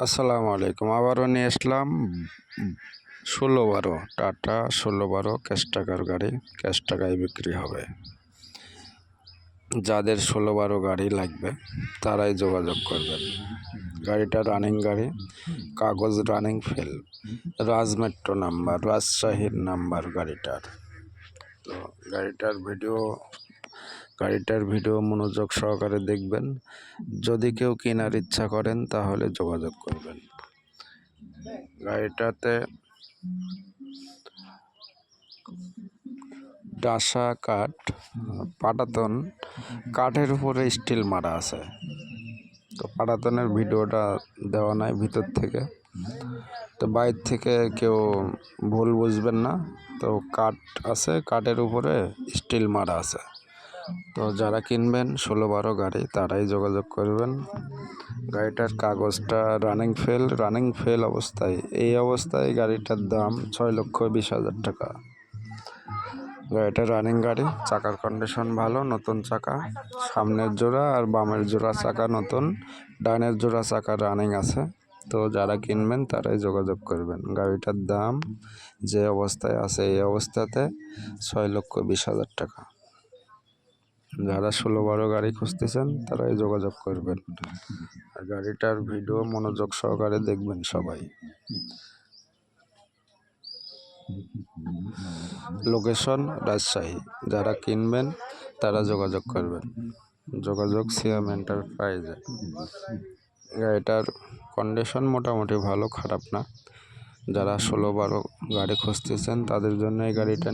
আসসালামু আলাইকুম। আবারও নিয়ে আসলাম 16-12 টাটা 16-12 ক্যাশ টাকার গাড়ি। ক্যাশ টাকায় বিক্রি হবে। যাদের 16-12 গাড়ি লাগবে তারাই যোগাযোগ করবেন। গাড়িটা রানিং গাড়ি, কাগজ রানিং ফেল, রাজমেট্রো নাম্বার, রাজশাহীর নাম্বার গাড়িটার। তো গাড়িটার ভিডিও মনোযোগ সহকারে দেখবেন। যদি কেউ কেনার ইচ্ছা করেন তাহলে যোগাযোগ করবেন। গাড়িটাতে ডাসা কাঠ, পাটাতন কাঠের উপরে স্টিল মারা আছে। তো পাটাতনের ভিডিওটা দেওয়া নাই ভিতর থেকে, তো বাইর থেকে কেউ ভুল বুঝবেন না। তো কাঠ আছে, কাঠের উপরে স্টিল মারা আছে। তো যারা কিনবেন 16-12 গাড়ি তারাই যোগাযোগ করবেন। গাড়িটার কাগজটা রানিং ফেল অবস্থায়, এই অবস্থায় গাড়িটার দাম 6,20,000 টাকা। গাড়িটা রানিং গাড়ি, চাকার কন্ডিশন ভালো, নতুন চাকা, সামনের জোড়া আর বামের জোড়া চাকা নতুন, ডানের জোড়া চাকা রানিং আছে। তো যারা কিনবেন তারাই যোগাযোগ করবেন। গাড়িটার দাম যে অবস্থায় আছে এই অবস্থাতে 6,20,000 টাকা। যারা 16-12 গাড়ি খুঁজতেছেন তারাই যোগাযোগ করবেন। আর গাড়িটার ভিডিও মনোযোগ সহকারে দেখবেন সবাই। লোকেশন রাজশাহী। যারা কিনবেন তারা যোগাযোগ করবেন। যোগাযোগ সিয়াম এন্টারপ্রাইজে। গাড়িটার কন্ডিশন মোটামুটি ভালো, খারাপ না। যারা 16-12 গাড়ি খুঁজতেছেন তাদের জন্য এই গাড়িটা